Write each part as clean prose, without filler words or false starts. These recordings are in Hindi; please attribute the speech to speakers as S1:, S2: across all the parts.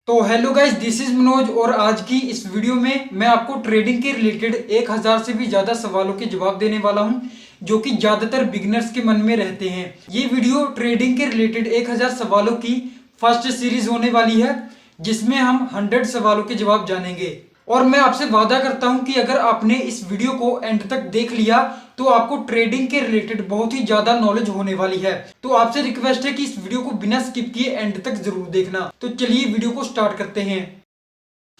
S1: तो hello guys, this is Manoj और आज की इस वीडियो में मैं आपको ट्रेडिंग के रिलेटेड 1000 से भी ज़्यादा सवालों के जवाब देने वाला हूं जो कि ज़्यादातर बिगिनर्स के मन में रहते हैं। ये वीडियो ट्रेडिंग के रिलेटेड 1000 सवालों की फर्स्ट सीरीज होने वाली है जिसमें हम 100 सवालों के जवाब जानेंगे। और मैं आपसे वादा करता हूं कि अगर आपने इस वीडियो को एंड तक देख लिया तो आपको ट्रेडिंग के रिलेटेड बहुत ही ज्यादा नॉलेज होने वाली है। तो आपसे रिक्वेस्ट है कि इस वीडियो को बिना स्किप किए एंड तक जरूर देखना। तो चलिए वीडियो को स्टार्ट करते हैं।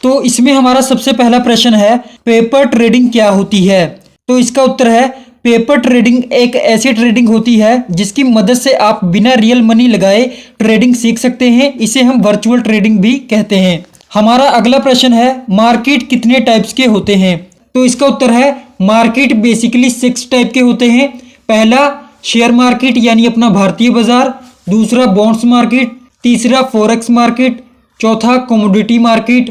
S1: तो इसमें हमारा सबसे पहला प्रश्न है, पेपर ट्रेडिंग क्या होती है? तो इसका उत्तर है, पेपर ट्रेडिंग एक ऐसी ट्रेडिंग होती है जिसकी मदद से आप बिना रियल मनी लगाए ट्रेडिंग सीख सकते हैं। इसे हम वर्चुअल ट्रेडिंग भी कहते हैं। हमारा अगला प्रश्न है, मार्केट कितने टाइप्स के होते हैं? तो इसका उत्तर है, मार्केट बेसिकली 6 टाइप के होते हैं। पहला शेयर मार्केट यानी अपना भारतीय बाजार, दूसरा बॉन्ड्स मार्केट, तीसरा फॉरेक्स मार्केट, चौथा कमोडिटी मार्केट,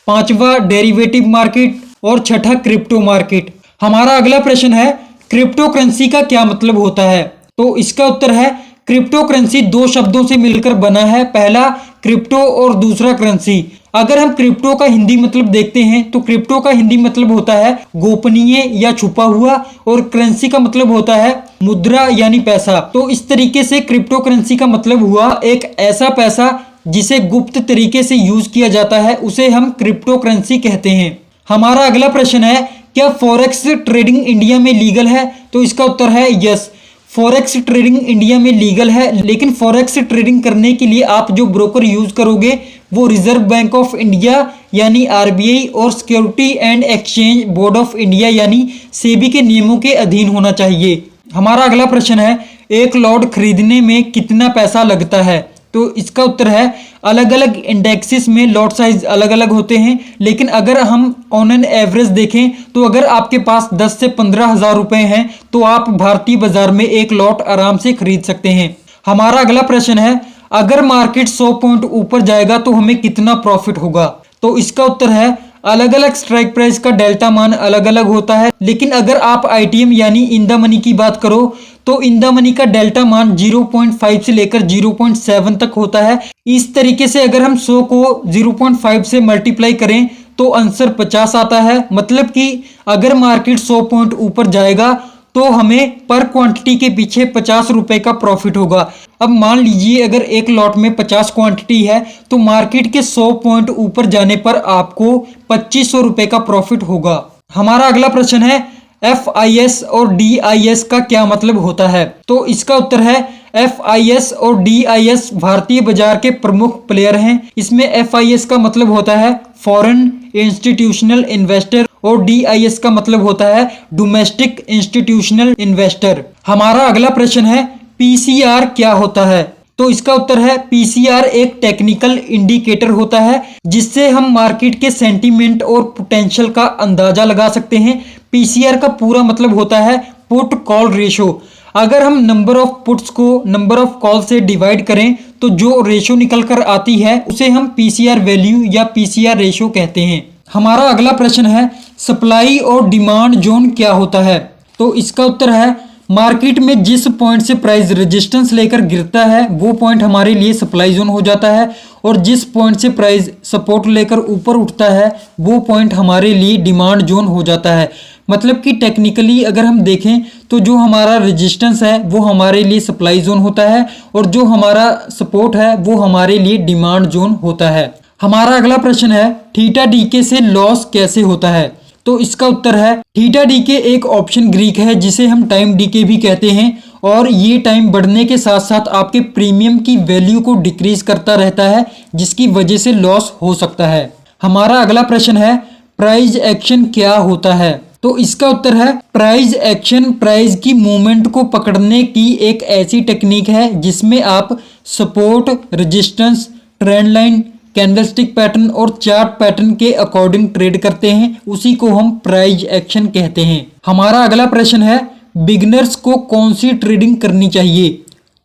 S1: पांचवा डेरिवेटिव मार्केट और छठा क्रिप्टो मार्केट। हमारा अगला प्रश्न है, क्रिप्टो करेंसी का क्या मतलब होता है? तो इसका उत्तर है, क्रिप्टो करेंसी 2 शब्दों से मिलकर बना है। पहला क्रिप्टो और दूसरा करेंसी। अगर हम क्रिप्टो का हिंदी मतलब देखते हैं तो क्रिप्टो का हिंदी मतलब होता है गोपनीय या छुपा हुआ, और करेंसी का मतलब होता है मुद्रा यानी पैसा। तो इस तरीके से क्रिप्टो करेंसी का मतलब हुआ एक ऐसा पैसा जिसे गुप्त तरीके से यूज किया जाता है, उसे हम क्रिप्टो करेंसी कहते हैं। हमारा अगला प्रश्न है, क्या फॉरेक्स ट्रेडिंग इंडिया में लीगल है? तो इसका उत्तर है यस, फॉरेक्स ट्रेडिंग इंडिया में लीगल है। लेकिन फॉरेक्स ट्रेडिंग करने के लिए आप जो ब्रोकर यूज करोगे वो रिजर्व बैंक ऑफ इंडिया यानी आरबीआई और security and exchange board of India यानी सेबी के नियमों के अधीन होना चाहिए। हमारा अगला प्रश्न है, एक लॉट खरीदने में कितना पैसा लगता है? तो इसका उत्तर है, अलग अलग इंडेक्सेस में लॉट साइज अलग अलग होते हैं, लेकिन अगर हम ऑन एन एवरेज देखें तो अगर आपके पास 10 से 15 हज़ार रुपए हैं तो आप भारतीय बाजार में एक लॉट आराम से खरीद सकते हैं। हमारा अगला प्रश्न है, अगर मार्केट 100 पॉइंट ऊपर जाएगा तो हमें कितना प्रॉफिट होगा? तो इसका उत्तर है, अलग अलग स्ट्राइक प्राइस का डेल्टा मान अलग अलग होता है, लेकिन अगर आप आईटीएम यानी इन द मनी की बात करो तो इन द मनी का डेल्टा मान 0.5 से लेकर 0.7 तक होता है। इस तरीके से अगर हम 100 को 0.5 से मल्टीप्लाई करें तो आंसर 50 आता है। मतलब कि अगर मार्केट 100 पॉइंट ऊपर जाएगा तो हमें पर क्वांटिटी के पीछे 50 रुपए का प्रॉफिट होगा। अब मान लीजिए अगर एक लॉट में 50 क्वांटिटी है तो मार्केट के 100 पॉइंट ऊपर जाने पर आपको 2500 रुपए का प्रॉफिट होगा। हमारा अगला प्रश्न है, FIS और DIS का क्या मतलब होता है? तो इसका उत्तर है, FIS और DIS भारतीय बाजार के प्रमुख प्लेयर हैं। इसमें FIS का मतलब होता है फॉरेन इंस्टीट्यूशनल इन्वेस्टर और DIS का मतलब होता है डोमेस्टिक इंस्टीट्यूशनल इन्वेस्टर। हमारा अगला प्रश्न है, PCR क्या होता है? तो इसका उत्तर है, PCR एक टेक्निकल इंडिकेटर होता है जिससे हम मार्केट के सेंटीमेंट और पोटेंशियल का अंदाजा लगा सकते हैं। PCR का पूरा मतलब होता है पुट कॉल रेशो। अगर हम नंबर ऑफ पुट्स को नंबर ऑफ कॉल से डिवाइड करें तो जो रेशो निकल कर आती है उसे हम PCR वैल्यू या PCR रेशो कहते हैं। हमारा अगला प्रश्न है, सप्लाई और डिमांड जोन क्या होता है? तो इसका उत्तर है, मार्केट में जिस पॉइंट से प्राइस रेजिस्टेंस लेकर गिरता है वो पॉइंट हमारे लिए सप्लाई जोन हो जाता है, और जिस पॉइंट से प्राइस सपोर्ट लेकर ऊपर उठता है वो पॉइंट हमारे लिए डिमांड जोन हो जाता है। मतलब कि टेक्निकली अगर हम देखें तो जो हमारा रेजिस्टेंस है वो हमारे लिए सप्लाई जोन होता है, और जो हमारा सपोर्ट है वो हमारे लिए डिमांड जोन होता है। हमारा अगला प्रश्न है, थीटा डीके से लॉस कैसे होता है? तो इसका उत्तर है, थीटा डीके एक ऑप्शन ग्रीक है जिसे हम टाइम डीके भी कहते हैं, और ये टाइम बढ़ने के साथ साथ आपके प्रीमियम की वैल्यू को डिक्रीज करता रहता है जिसकी वजह से लॉस हो सकता है। हमारा अगला प्रश्न है, प्राइस एक्शन क्या होता है? तो इसका उत्तर है, प्राइस एक्शन प्राइस की मूवमेंट को पकड़ने की एक ऐसी टेक्निक है जिसमें आप support, resistance, trend line, candlestick pattern और चार्ट पैटर्न के अकॉर्डिंग ट्रेड करते हैं। उसी को हम प्राइस एक्शन कहते हैं। हमारा अगला प्रश्न है, बिगिनर्स को कौन सी ट्रेडिंग करनी चाहिए?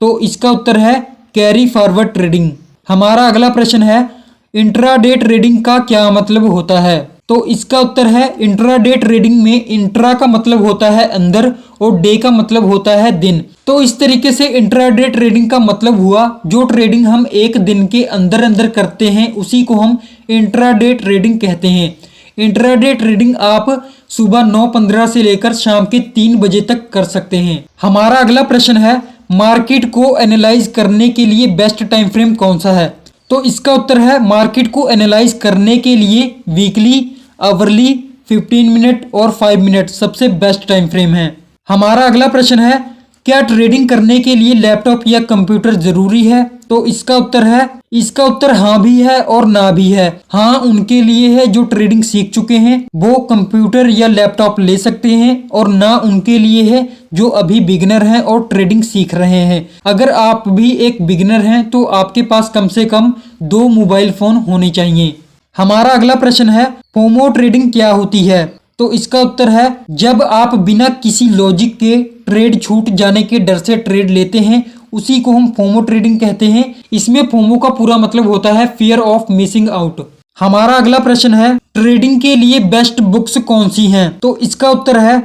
S1: तो इसका उत्तर है, कैरी फॉरवर्ड ट्रेडिंग। हमारा अगला प्रश्न है, इंट्राडे ट्रेडिंग का क्या मतलब होता है? तो इसका उत्तर है इंट्राडे ट्रेडिंग में इंट्रा का मतलब होता है अंदर और डे का मतलब होता है दिन। तो इस तरीके से इंट्राडे ट्रेडिंग का मतलब हुआ जो ट्रेडिंग हम एक दिन के अंदर अंदर करते हैं उसी को हम इंट्राडे ट्रेडिंग कहते हैं। इंट्राडे ट्रेडिंग आप सुबह 9:15 से लेकर शाम के 3 बजे तक कर सकते हैं। हमारा अगला प्रश्न है मार्केट को एनालाइज करने के लिए बेस्ट टाइम फ्रेम कौन सा है? तो इसका उत्तर है मार्केट को एनालाइज करने के लिए वीकली, आवरली, 15 मिनट और 5 मिनट सबसे बेस्ट टाइम फ्रेम है। हमारा अगला प्रश्न है क्या ट्रेडिंग करने के लिए लैपटॉप या कंप्यूटर जरूरी है? तो इसका उत्तर हाँ भी है और ना भी है। हाँ उनके लिए है जो ट्रेडिंग सीख चुके हैं, वो कंप्यूटर या लैपटॉप ले सकते हैं, और ना उनके लिए है जो अभी बिगिनर हैं और ट्रेडिंग सीख रहे हैं। अगर आप भी एक बिगिनर हैं तो आपके पास कम से कम 2 मोबाइल फोन होने चाहिए। हमारा अगला प्रश्न है फोमो ट्रेडिंग क्या होती है? तो इसका उत्तर है जब आप बिना किसी लॉजिक के ट्रेड छूट जाने के डर से ट्रेड लेते हैं उसी को हम फोमो ट्रेडिंग कहते हैं। इसमें फोमो का पूरा मतलब होता है फियर ऑफ मिसिंग आउट। हमारा अगला प्रश्न है ट्रेडिंग के लिए बेस्ट बुक्स कौन सी हैं? तो इसका उत्तर है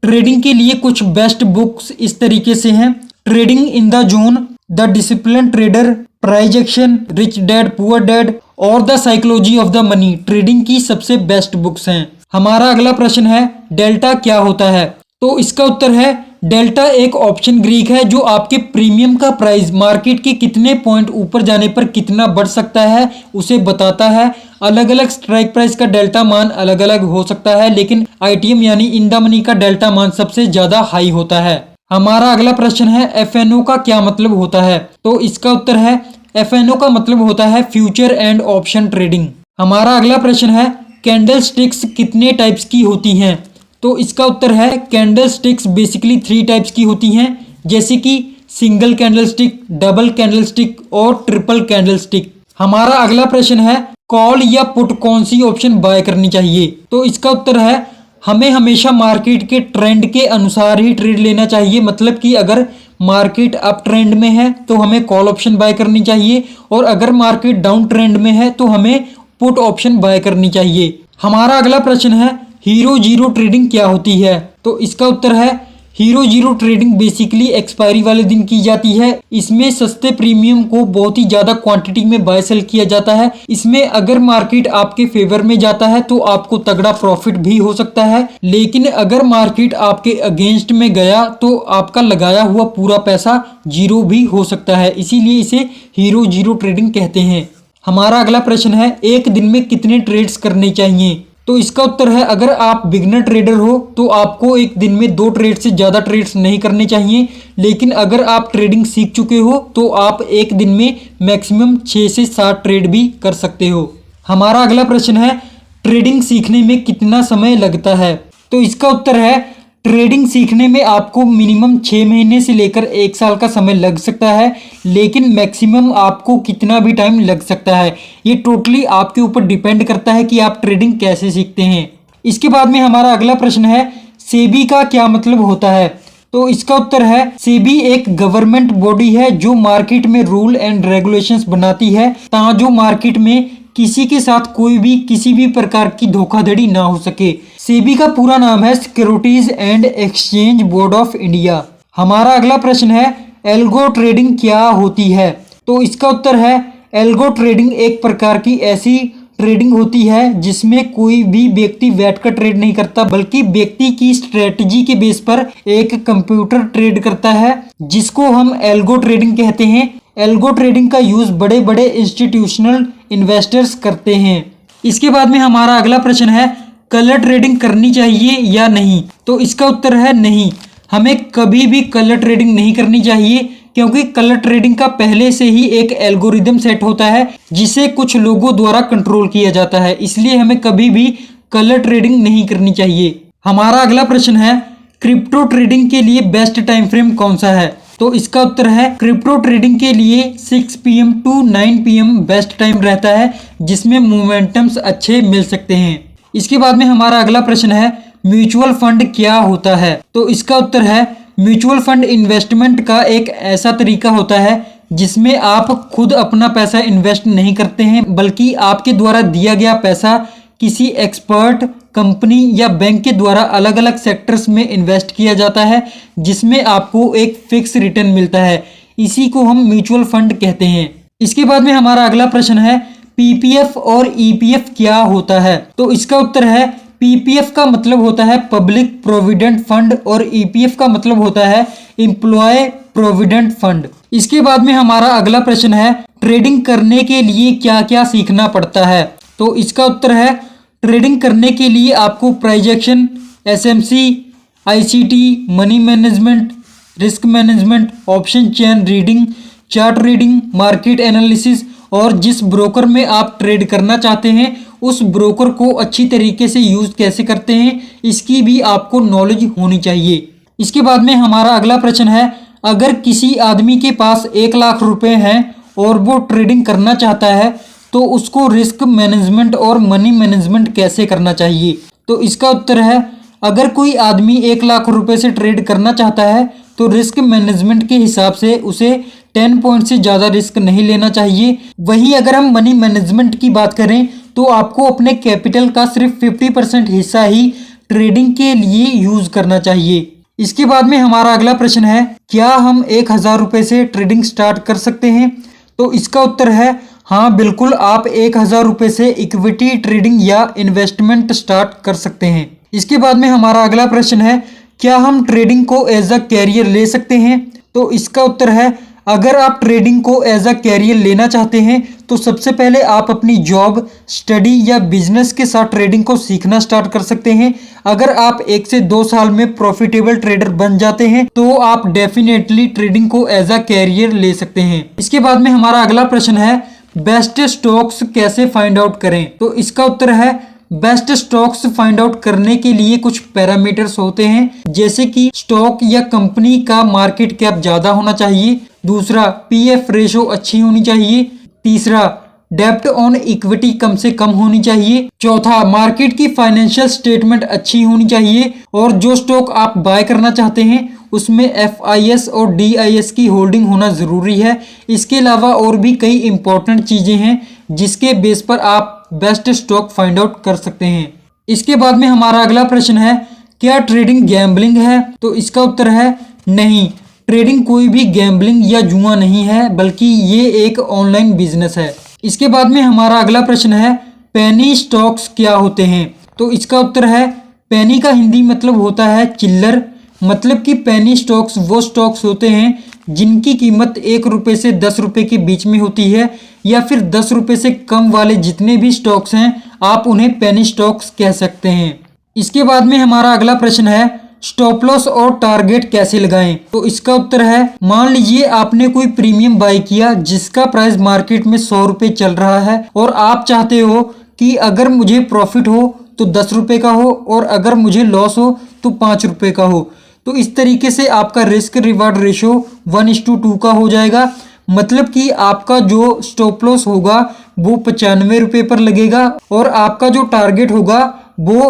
S1: ट्रेडिंग के लिए कुछ बेस्ट बुक्स इस तरीके से हैं trading in the zone, the discipline trader, price action, rich dad poor dad और the psychology of the money trading की सबसे बेस्ट बुक्स हैं। हमारा अगला प्रश्न है डेल्टा क्या होता है? तो इसका उत्तर है डेल्टा एक ऑप्शन ग्रीक है जो आपके प्रीमियम का प्राइस मार्केट के कितने पॉइंट ऊपर जाने पर कितना बढ़ सकता है उसे बताता है। अलग अलग स्ट्राइक प्राइस का डेल्टा मान अलग अलग हो सकता है लेकिन आईटीएम यानी इन द मनी का डेल्टा मान सबसे ज्यादा हाई होता है। हमारा अगला प्रश्न है एफएनओ का क्या मतलब होता है? तो इसका उत्तर है एफएनओ का मतलब होता है फ्यूचर एंड ऑप्शन ट्रेडिंग। हमारा अगला प्रश्न है कैंडल स्टिक्स कितने टाइप्स की होती हैं? तो इसका उत्तर है कैंडल स्टिक्स बेसिकली 3 टाइप्स की होती हैं जैसे कि single candle stick, double candle stick और ट्रिपल कैंडल स्टिक। हमारा अगला प्रश्न है कॉल या पुट कौन सी ऑप्शन बाय करनी चाहिए? तो इसका उत्तर है हमें हमेशा मार्केट के ट्रेंड के अनुसार ही ट्रेड लेना चाहिए। मतलब कि अगर मार्केट अप ट्रेंड में है तो हमें कॉल ऑप्शन बाय करनी चाहिए और अगर मार्केट डाउन ट्रेंड में है तो हमें पुट ऑप्शन बाय करनी चाहिए। हमारा अगला प्रश्न है हीरो जीरो ट्रेडिंग क्या होती है? तो इसका उत्तर है hero zero trading basically expiry वाले दिन की जाती है। इसमें सस्ते प्रीमियम को बहुत ही ज्यादा क्वांटिटी में बाय सेल किया जाता है। इसमें अगर मार्केट आपके फेवर में जाता है तो आपको तगड़ा प्रॉफिट भी हो सकता है, लेकिन अगर मार्केट आपके अगेंस्ट में गया तो आपका लगाया हुआ पूरा पैसा जीरो भी हो सकता है, इसीलिए इसे हीरो जीरो ट्रेडिंग कहते हैं। हमारा अगला प्रश्न है एक दिन में कितने ट्रेड्स करने चाहिए? तो इसका उत्तर है अगर आप बिगनर ट्रेडर हो तो आपको एक दिन में 2 ट्रेड से ज़्यादा ट्रेड्स नहीं करने चाहिए, लेकिन अगर आप ट्रेडिंग सीख चुके हो तो आप एक दिन में मैक्सिमम 6 से 7 ट्रेड भी कर सकते हो। हमारा अगला प्रश्न है ट्रेडिंग सीखने में कितना समय लगता है? तो इसका उत्तर है ट्रेडिंग सीखने में आपको मिनिमम 6 महीने से लेकर 1 साल का समय लग सकता है, लेकिन मैक्सिमम आपको कितना भी टाइम लग सकता है। ये टोटली आपके ऊपर डिपेंड करता है कि आप ट्रेडिंग कैसे सीखते हैं। इसके बाद में हमारा अगला प्रश्न है सेबी का क्या मतलब होता है? तो इसका उत्तर है सेबी एक गवर्नमेंट बॉडी है जो मार्केट में रूल एंड रेगुलेशंस बनाती है ताकि मार्केट में किसी के साथ कोई भी किसी भी प्रकार की धोखाधड़ी ना हो सके। सेबी का पूरा नाम है securities and exchange board of India. हमारा अगला प्रश्न है एल्गो ट्रेडिंग क्या होती है? तो इसका उत्तर है एल्गो ट्रेडिंग एक प्रकार की ऐसी ट्रेडिंग होती है जिसमें कोई भी व्यक्ति बैठकर ट्रेड नहीं करता बल्कि व्यक्ति की स्ट्रेटजी के बेस पर एक कंप्यूटर ट्रेड करता है जिसको हम एल्गो ट्रेडिंग कहते हैं। एल्गो ट्रेडिंग का यूज बड़े बड़े इंस्टीट्यूशनल इन्वेस्टर्स करते हैं। इसके बाद में हमारा अगला प्रश्न है कलर ट्रेडिंग करनी चाहिए या नहीं? तो इसका उत्तर है नहीं, हमें कभी भी कलर ट्रेडिंग नहीं करनी चाहिए क्योंकि कलर ट्रेडिंग का पहले से ही एक एल्गोरिदम सेट होता है जिसे कुछ लोगों द्वारा कंट्रोल किया जाता है, इसलिए हमें कभी भी कलर ट्रेडिंग नहीं करनी चाहिए। हमारा अगला प्रश्न है क्रिप्टो ट्रेडिंग के लिए बेस्ट टाइम फ्रेम कौन सा है? तो इसका उत्तर है क्रिप्टो ट्रेडिंग के लिए 6 PM to 9 PM best time रहता है जिसमें मोमेंटम्स अच्छे मिल सकते हैं। इसके बाद में हमारा अगला प्रश्न है म्यूचुअल फंड क्या होता है? तो इसका उत्तर है म्यूचुअल फंड इन्वेस्टमेंट का एक ऐसा तरीका होता है जिसमें आप खुद अपना पैसा इन्वेस्ट नहीं करते हैं बल्कि आपके द्वारा दिया गया पैसा किसी एक्सपर्ट कंपनी या बैंक के द्वारा अलग अलग सेक्टर्स में इन्वेस्ट किया जाता है जिसमें आपको एक फिक्स रिटर्न मिलता है। इसी को हम म्यूचुअल फंड कहते हैं। इसके बाद में हमारा अगला प्रश्न है पीपीएफ और ईपीएफ क्या होता है? तो इसका उत्तर है पीपीएफ का मतलब होता है पब्लिक प्रोविडेंट फंड और ईपीएफ का मतलब होता है एम्प्लॉय प्रोविडेंट फंड। इसके बाद में हमारा अगला प्रश्न है ट्रेडिंग करने के लिए क्या क्या सीखना पड़ता है? तो इसका उत्तर है ट्रेडिंग करने के लिए आपको price action, SMC, ICT, money management, risk management, option chain reading, chart reading, market analysis और जिस ब्रोकर में आप ट्रेड करना चाहते हैं उस ब्रोकर को अच्छी तरीके से यूज कैसे करते हैं इसकी भी आपको नॉलेज होनी चाहिए। इसके बाद में हमारा अगला प्रश्न है अगर किसी आदमी के पास 1 लाख रुपए हैं और वो ट्रेडिंग करना चाहता है तो उसको रिस्क मैनेजमेंट और मनी मैनेजमेंट कैसे करना चाहिए? तो इसका उत्तर है अगर कोई आदमी 1 लाख रुपए से ट्रेड करना चाहता है तो रिस्क मैनेजमेंट के हिसाब से उसे 10 पॉइंट से ज़्यादा रिस्क नहीं लेना चाहिए। वहीं अगर हम मनी मैनेजमेंट की बात करें तो आपको अपने कैपिटल का सिर्फ 50% हिस्सा ही ट्रेडिंग के लिए यूज करना चाहिए। इसके बाद में हमारा अगला प्रश्न है क्या हम 1000 रुपये से ट्रेडिंग स्टार्ट कर सकते हैं? तो इसका उत्तर है हाँ बिल्कुल, आप 1000 रुपये से इक्विटी ट्रेडिंग या इन्वेस्टमेंट स्टार्ट कर सकते हैं। इसके बाद में हमारा अगला प्रश्न है क्या हम ट्रेडिंग को एज अ कैरियर ले सकते हैं? तो इसका उत्तर है अगर आप ट्रेडिंग को एज अ कैरियर लेना चाहते हैं तो सबसे पहले आप अपनी जॉब, स्टडी या बिजनेस के साथ ट्रेडिंग को सीखना स्टार्ट कर सकते हैं। अगर आप 1 से 2 साल में प्रॉफिटेबल ट्रेडर बन जाते हैं तो आप डेफिनेटली ट्रेडिंग को एज अ कैरियर ले सकते हैं। इसके बाद में हमारा अगला प्रश्न है बेस्ट स्टॉक्स कैसे फाइंड आउट करें? तो इसका उत्तर है बेस्ट स्टॉक्स फाइंड आउट करने के लिए कुछ पैरामीटर्स होते हैं जैसे कि स्टॉक या कंपनी का मार्केट कैप ज्यादा होना चाहिए, दूसरा पीएफ रेशो अच्छी होनी चाहिए, तीसरा डेब्ट ऑन इक्विटी कम से कम होनी चाहिए, चौथा मार्केट की फाइनेंशियल स्टेटमेंट अच्छी होनी चाहिए और जो स्टॉक आप बाय करना चाहते हैं उसमें एफआईएस और डीआईएस की होल्डिंग होना जरूरी है। इसके अलावा और भी कई इंपॉर्टेंट चीजें हैं जिसके बेस पर आप बेस्ट स्टॉक फाइंड आउट कर सकते हैं। इसके बाद में हमारा अगला प्रश्न है क्या ट्रेडिंग गैम्बलिंग है? तो इसका उत्तर है नहीं, ट्रेडिंग कोई भी गैम्बलिंग या जुआ नहीं है बल्कि ये एक ऑनलाइन बिजनेस है। इसके बाद में हमारा अगला प्रश्न है पेनी स्टॉक्स क्या होते हैं? तो इसका उत्तर है पेनी का हिंदी मतलब होता है चिल्लर, मतलब कि पेनी स्टॉक्स वो स्टॉक्स होते हैं जिनकी कीमत 1 रुपये से 10 रुपये के बीच में होती है या फिर 10 रुपये से कम वाले जितने भी स्टॉक्स हैं आप उन्हें पेनी स्टॉक्स कह सकते हैं। इसके बाद में हमारा अगला प्रश्न है स्टॉप लॉस और टारगेट कैसे लगाएं? तो इसका उत्तर है मान लीजिए आपने कोई प्रीमियम बाय किया जिसका प्राइस मार्केट में 100 रुपये चल रहा है और आप चाहते हो कि अगर मुझे प्रॉफिट हो तो 10 रुपये का हो और अगर मुझे लॉस हो तो 5 रुपये का हो। तो इस तरीके से आपका रिस्क रिवार्ड रेशो 1:2 का हो जाएगा, मतलब कि आपका जो स्टॉप लॉस होगा वो 95 रुपये पर लगेगा और आपका जो टारगेट होगा वो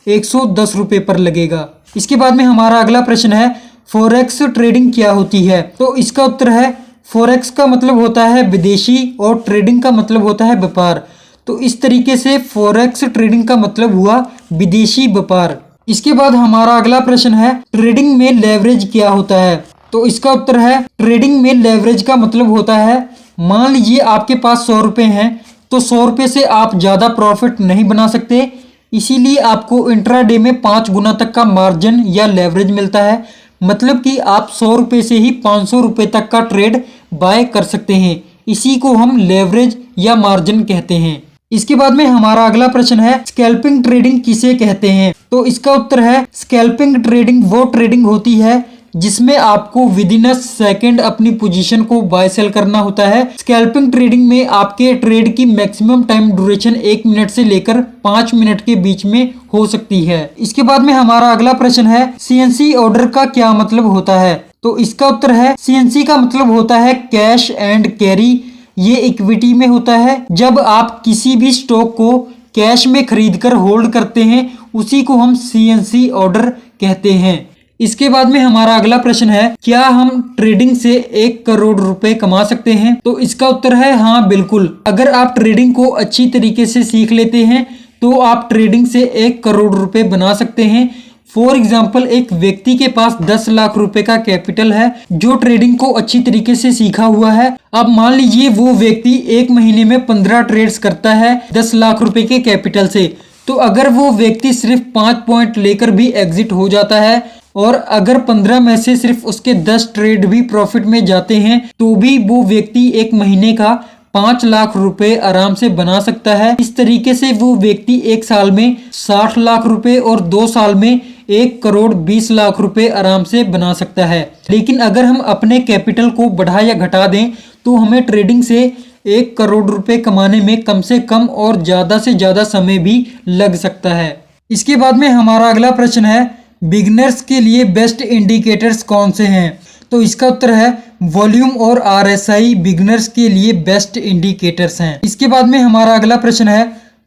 S1: 110 रुपये पर लगेगा। इसके बाद में हमारा अगला प्रश्न है फॉरेक्स ट्रेडिंग क्या होती है? तो इसका उत्तर है फॉरेक्स का मतलब होता है विदेशी और ट्रेडिंग का मतलब होता है व्यापार। तो इस तरीके से फॉरेक्स ट्रेडिंग का मतलब हुआ विदेशी व्यापार। इसके बाद हमारा अगला प्रश्न है ट्रेडिंग में लेवरेज क्या होता है? तो इसका उत्तर है ट्रेडिंग में लेवरेज का मतलब होता है मान लीजिए आपके पास 100 रुपये हैं तो 100 रुपये से आप ज़्यादा प्रॉफिट नहीं बना सकते, इसीलिए आपको इंट्राडे में 5 गुना तक का मार्जिन या लेवरेज मिलता है, मतलब कि आप 100 रुपये से ही 500 रुपये तक का ट्रेड बाय कर सकते हैं। इसी को हम लेवरेज या मार्जिन कहते हैं। इसके बाद में हमारा अगला प्रश्न है स्कैल्पिंग ट्रेडिंग किसे कहते हैं? तो इसका उत्तर है स्कैल्पिंग ट्रेडिंग वो ट्रेडिंग होती है जिसमें आपको विद इन अ सेकेंड अपनी पोजीशन को बाय सेल करना होता है। स्कैल्पिंग ट्रेडिंग में आपके ट्रेड की मैक्सिमम टाइम ड्यूरेशन 1 मिनट से लेकर 5 मिनट के बीच में हो सकती है। इसके बाद में हमारा अगला प्रश्न है सीएनसी ऑर्डर का क्या मतलब होता है? तो इसका उत्तर है सीएनसी का मतलब होता है कैश एंड कैरी। ये इक्विटी में होता है, जब आप किसी भी स्टॉक को कैश में खरीदकर होल्ड करते हैं उसी को हम सीएनसी ऑर्डर कहते हैं। इसके बाद में हमारा अगला प्रश्न है क्या हम ट्रेडिंग से 1 करोड़ रुपए कमा सकते हैं? तो इसका उत्तर है हाँ बिल्कुल। अगर आप ट्रेडिंग को अच्छी तरीके से सीख लेते हैं तो आप ट्रेडिंग से 1 करोड़ रुपए बना सकते हैं। फॉर एग्जाम्पल, एक व्यक्ति के पास 10 लाख रुपए का कैपिटल है जो ट्रेडिंग को अच्छी तरीके से सीखा हुआ है। अब मान लीजिए वो व्यक्ति 1 महीने में 15 ट्रेड्स करता है 10 लाख रुपए के कैपिटल से, तो अगर वो व्यक्ति सिर्फ 5 पॉइंट लेकर भी एग्जिट हो जाता है और अगर 15 में से सिर्फ उसके 10 ट्रेड भी प्रॉफिट में जाते हैं तो भी वो व्यक्ति 1 महीने का 5 लाख रुपए आराम से बना सकता है। इस तरीके से वो व्यक्ति 1 साल में 60 लाख रुपए और 2 साल में 1 करोड़ 20 लाख रुपए आराम से बना सकता है। लेकिन अगर हम अपने कैपिटल को बढ़ा या घटा दें तो हमें ट्रेडिंग से 1 करोड़ रुपए कमाने में कम से कम और ज़्यादा से ज़्यादा समय भी लग सकता है। इसके बाद में हमारा अगला प्रश्न है, बिगिनर्स के लिए बेस्ट इंडिकेटर्स कौन से हैं? तो इसका उत्तर है वॉल्यूम और RSI बिगिनर्स के लिए बेस्ट इंडिकेटर्स हैं। इसके बाद में हमारा अगला प्रश्न है,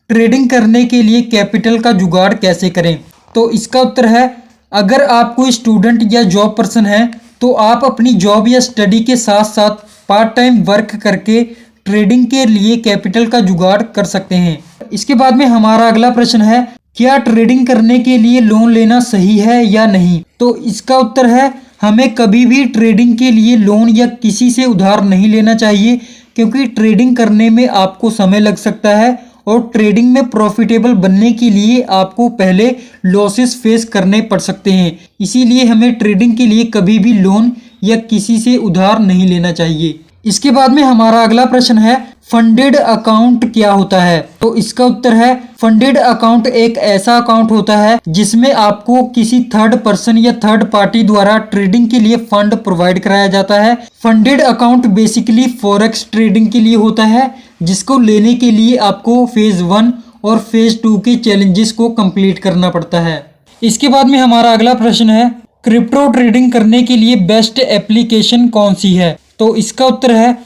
S1: ट्रेडिंग करने के लिए कैपिटल का जुगाड़ कैसे करें? तो इसका उत्तर है, अगर आप कोई स्टूडेंट या जॉब पर्सन हैं तो आप अपनी जॉब या स्टडी के साथ साथ पार्ट टाइम वर्क करके ट्रेडिंग के लिए कैपिटल का जुगाड़ कर सकते हैं। इसके बाद में हमारा अगला प्रश्न है, क्या ट्रेडिंग करने के लिए लोन लेना सही है या नहीं? तो इसका उत्तर है, हमें कभी भी ट्रेडिंग के लिए लोन या किसी से उधार नहीं लेना चाहिए, क्योंकि ट्रेडिंग करने में आपको समय लग सकता है और ट्रेडिंग में प्रॉफिटेबल बनने के लिए आपको पहले लॉसेस फेस करने पड़ सकते हैं। इसीलिए हमें ट्रेडिंग के लिए कभी भी लोन या किसी से उधार नहीं लेना चाहिए। इसके बाद में हमारा अगला प्रश्न है, फंडेड अकाउंट क्या होता है? तो इसका उत्तर है, फंडेड अकाउंट एक ऐसा अकाउंट होता है जिसमें आपको किसी थर्ड पर्सन या थर्ड पार्टी द्वारा ट्रेडिंग के लिए फंड प्रोवाइड कराया जाता है। Funded account basically forex trading के लिए होता है, जिसको लेने के लिए आपको फेज 1 और फेज 2 के चैलेंजेस को कंप्लीट करना पड़ता है। इसके बाद में हमारा अगला प्रश्न है, क्रिप्टो ट्रेडिंग करने के लिए बेस्ट एप्लीकेशन कौन सी है? तो इसका उत्तर है,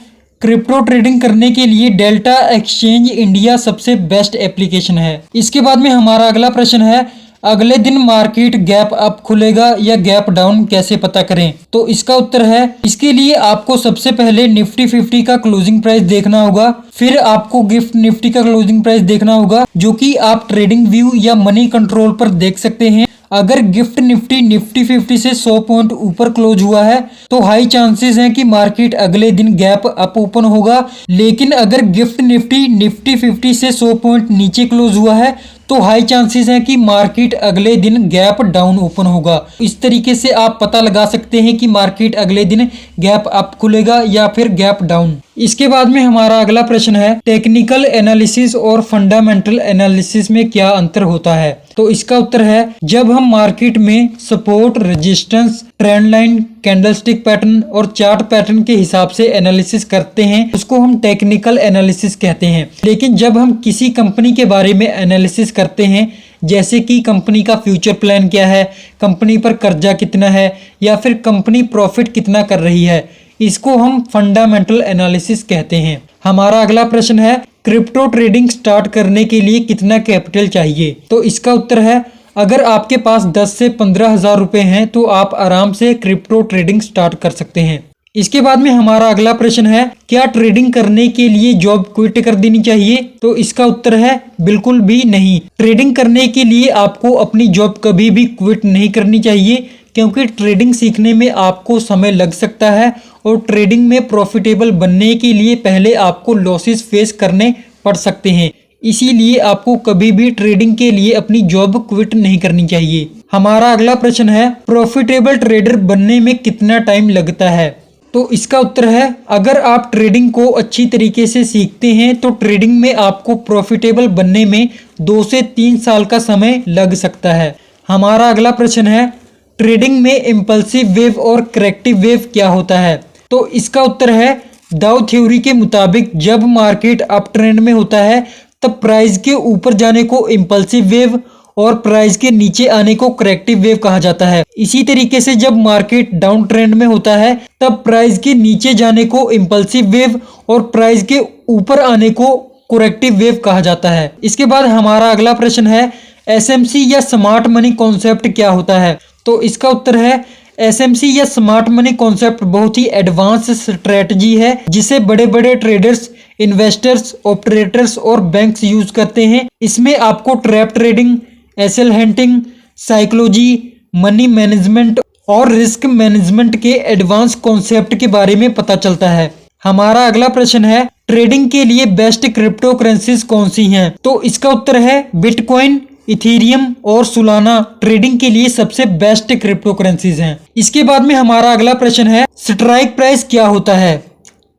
S1: क्रिप्टो ट्रेडिंग करने के लिए डेल्टा एक्सचेंज इंडिया सबसे बेस्ट एप्लीकेशन है। इसके बाद में हमारा अगला प्रश्न है, अगले दिन मार्केट गैप अप खुलेगा या गैप डाउन कैसे पता करें? तो इसका उत्तर है, इसके लिए आपको सबसे पहले निफ्टी 50 का क्लोजिंग प्राइस देखना होगा, फिर आपको गिफ्ट निफ्टी का क्लोजिंग प्राइस देखना होगा, जो कि आप ट्रेडिंग व्यू या मनी कंट्रोल पर देख सकते हैं। अगर गिफ्ट निफ्टी निफ्टी 50 से 100 पॉइंट ऊपर क्लोज हुआ है तो हाई चांसेस हैं कि मार्केट अगले दिन गैप अप ओपन होगा। लेकिन अगर गिफ्ट निफ्टी निफ्टी 50 से 100 पॉइंट नीचे क्लोज हुआ है तो हाई चांसेस हैं कि मार्केट अगले दिन गैप डाउन ओपन होगा। इस तरीके से आप पता लगा सकते हैं कि मार्केट अगले दिन गैप अप खुलेगा या फिर गैप डाउन। इसके बाद में हमारा अगला प्रश्न है, टेक्निकल एनालिसिस और फंडामेंटल एनालिसिस में क्या अंतर होता है? तो इसका उत्तर है, जब हम मार्केट में support, resistance, trend line, candlestick pattern और चार्ट पैटर्न के हिसाब से एनालिसिस करते हैं उसको हम टेक्निकल एनालिसिस कहते हैं। लेकिन जब हम किसी कंपनी के बारे में एनालिसिस करते हैं, जैसे कि कंपनी का फ्यूचर प्लान क्या है, कंपनी पर कर्जा कितना है या फिर कंपनी प्रॉफिट कितना कर रही है, इसको हम फंडामेंटल एनालिसिस कहते हैं। हमारा अगला प्रश्न है, क्रिप्टो ट्रेडिंग स्टार्ट करने के लिए कितना कैपिटल चाहिए? तो इसका उत्तर है, अगर आपके पास 10 से 15 हज़ार रुपए हैं तो आप आराम से क्रिप्टो ट्रेडिंग स्टार्ट कर सकते हैं। इसके बाद में हमारा अगला प्रश्न है, क्या ट्रेडिंग करने के लिए जॉब क्विट कर देनी चाहिए? तो इसका उत्तर है, बिल्कुल भी नहीं। ट्रेडिंग करने के लिए आपको अपनी जॉब कभी भी क्विट नहीं करनी चाहिए, क्योंकि ट्रेडिंग सीखने में आपको समय लग सकता है और ट्रेडिंग में प्रॉफिटेबल बनने के लिए पहले आपको लॉसेस फेस करने पड़ सकते हैं। इसीलिए आपको कभी भी ट्रेडिंग के लिए अपनी जॉब क्विट नहीं करनी चाहिए। हमारा अगला प्रश्न है, प्रॉफिटेबल ट्रेडर बनने में कितना टाइम लगता है? तो इसका उत्तर है, अगर आप ट्रेडिंग को अच्छी तरीके से सीखते हैं तो ट्रेडिंग में आपको प्रॉफिटेबल बनने में 2 से 3 साल का समय लग सकता है। हमारा अगला प्रश्न है, ट्रेडिंग में इम्पल्सिव वेव और करेक्टिव वेव क्या होता है? तो इसका उत्तर है, दाउ थ्योरी के मुताबिक जब मार्केट अप ट्रेंड में होता है तब प्राइस के ऊपर जाने को इम्पल्सिव वेव और प्राइस के नीचे आने को करेक्टिव वेव कहा जाता है। इसी तरीके से जब मार्केट डाउन ट्रेंड में होता है तब प्राइस के नीचे जाने को इम्पल्सिव वेव और प्राइस के ऊपर आने को करेक्टिव वेव कहा जाता है। इसके बाद हमारा अगला प्रश्न है, SMC या स्मार्ट मनी कॉन्सेप्ट क्या होता है? तो इसका उत्तर है, एसएमसी या स्मार्ट मनी कॉन्सेप्ट बहुत ही एडवांस स्ट्रेटजी है जिसे बड़े बड़े ट्रेडर्स, इन्वेस्टर्स, ऑपरेटर्स और बैंक्स यूज करते हैं। इसमें आपको trap trading, SL hunting, psychology, money management और रिस्क मैनेजमेंट के एडवांस कॉन्सेप्ट के बारे में पता चलता है। हमारा अगला प्रश्न है, ट्रेडिंग के लिए बेस्ट क्रिप्टो करेंसीज कौन सी हैं? तो इसका उत्तर है बिटकॉइन, इथेरियम और सोलाना ट्रेडिंग के लिए सबसे बेस्ट क्रिप्टो करेंसीज हैं। इसके बाद में हमारा अगला प्रश्न है, स्ट्राइक प्राइस क्या होता है?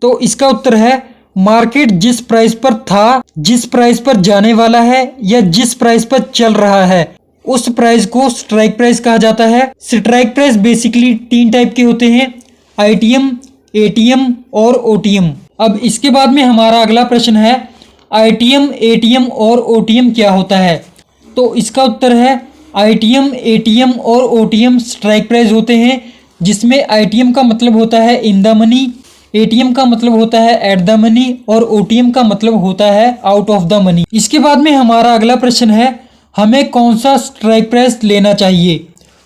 S1: तो इसका उत्तर है मार्केट जिस प्राइस पर था, जिस प्राइस पर जाने वाला है या जिस प्राइस पर चल रहा है उस प्राइस को स्ट्राइक प्राइस कहा जाता है। स्ट्राइक प्राइस बेसिकली 3 टाइप के होते हैं, आईटीएम, एटीएम और ओटीएम। अब इसके बाद में हमारा अगला प्रश्न है, आईटीएम, एटीएम और ओटीएम क्या होता है? तो इसका उत्तर है आईटीएम, एटीएम और ओटीएम स्ट्राइक प्राइस होते हैं जिसमें आईटीएम का मतलब होता है इन द मनी, एटीएम का मतलब होता है एट द मनी और ओटीएम का मतलब होता है आउट ऑफ द मनी। इसके बाद में हमारा अगला प्रश्न है, हमें कौन सा स्ट्राइक प्राइस लेना चाहिए?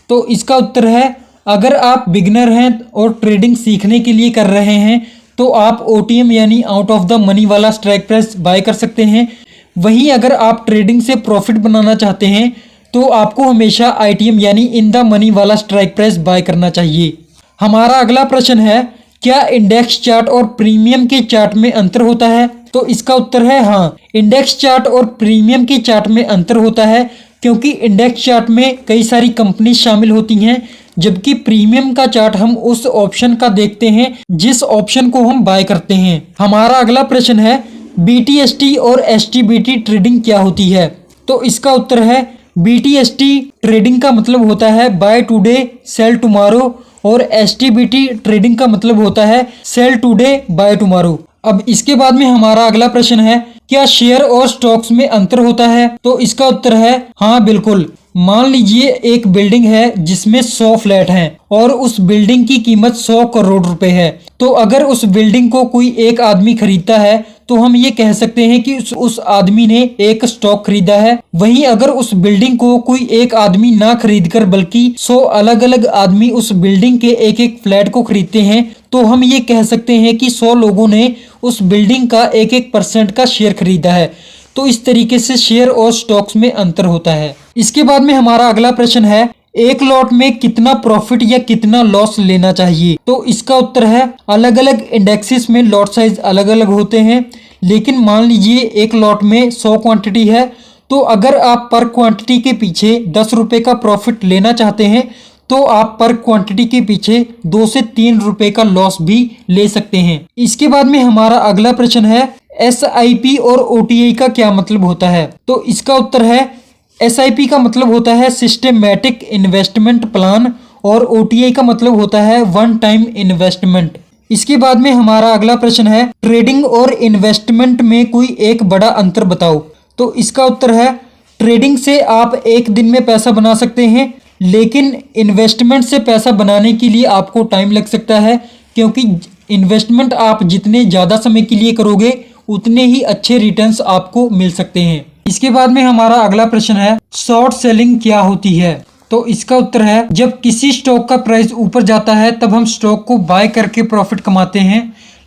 S1: तो इसका उत्तर है अगर आप बिगिनर हैं और ट्रेडिंग सीखने के लिए कर रहे हैं तो आप ओटीएम यानी आउट ऑफ द मनी वाला स्ट्राइक प्राइस बाय कर सकते हैं। वहीं अगर आप ट्रेडिंग से प्रॉफिट बनाना चाहते हैं तो आपको हमेशा आईटीएम यानी इन द मनी वाला स्ट्राइक प्राइस बाय करना चाहिए। हमारा अगला प्रश्न है, क्या इंडेक्स चार्ट और प्रीमियम के चार्ट में अंतर होता है? तो इसका उत्तर है हाँ, इंडेक्स चार्ट और प्रीमियम के चार्ट में अंतर होता है क्योंकि इंडेक्स चार्ट में कई सारी कंपनी शामिल होती हैं जबकि प्रीमियम का चार्ट हम उस ऑप्शन का देखते हैं जिस ऑप्शन को हम बाय करते हैं। हमारा अगला प्रश्न है, बीटीएसटी और एसटीबीटी ट्रेडिंग क्या होती है? तो इसका उत्तर है बीटीएसटी ट्रेडिंग का मतलब होता है बाय टुडे सेल टुमारो और एसटीबीटी ट्रेडिंग का मतलब होता है सेल टुडे बाय टुमारो। अब इसके बाद में हमारा अगला प्रश्न है, क्या शेयर और स्टॉक्स में अंतर होता है? तो इसका उत्तर है हाँ बिल्कुल। मान लीजिए एक बिल्डिंग है जिसमें 100 फ्लैट हैं और उस बिल्डिंग की कीमत 100 करोड़ रुपए है। तो अगर उस बिल्डिंग को कोई एक आदमी खरीदता है तो हम ये कह सकते हैं कि उस आदमी ने एक स्टॉक खरीदा है। वहीं अगर उस बिल्डिंग को कोई एक आदमी ना खरीदकर बल्कि 100 अलग अलग आदमी उस बिल्डिंग के एक एक फ्लैट को खरीदते हैं तो हम ये कह सकते हैं कि 100 लोगों ने उस बिल्डिंग का 1% का शेयर खरीदा है। तो इस तरीके से शेयर और स्टॉक्स में अंतर होता है। इसके बाद में हमारा अगला प्रश्न है, एक लॉट में कितना प्रॉफिट या कितना लॉस लेना चाहिए? तो इसका उत्तर है अलग अलग इंडेक्सेस में लॉट साइज अलग अलग होते हैं, लेकिन मान लीजिए एक लॉट में 100 क्वांटिटी है तो अगर आप पर क्वांटिटी के पीछे 10 रुपए का प्रॉफिट लेना चाहते हैं तो आप पर क्वांटिटी के पीछे 2 से 3 रुपए का लॉस भी ले सकते हैं। इसके बाद में हमारा अगला प्रश्न है, एसआईपी और ओटीआई का क्या मतलब होता है? तो इसका उत्तर है एसआईपी का मतलब होता है सिस्टमैटिक इन्वेस्टमेंट प्लान और ओटीआई का मतलब होता है वन टाइम इन्वेस्टमेंट। इसके बाद में हमारा अगला प्रश्न है, ट्रेडिंग और इन्वेस्टमेंट में कोई एक बड़ा अंतर बताओ। तो इसका उत्तर है ट्रेडिंग से आप एक दिन में पैसा बना सकते हैं, लेकिन इन्वेस्टमेंट से पैसा बनाने के लिए आपको टाइम लग सकता है क्योंकि इन्वेस्टमेंट आप जितने ज़्यादा समय के लिए करोगे उतने ही अच्छे रिटर्न्स आपको मिल सकते हैं। इसके बाद में हमारा अगला प्रश्न है, शॉर्ट सेलिंग क्या होती है? तो इसका उत्तर है जब किसी स्टॉक का प्राइस ऊपर जाता है तब हम स्टॉक को बाय करके प्रॉफिट कमाते हैं,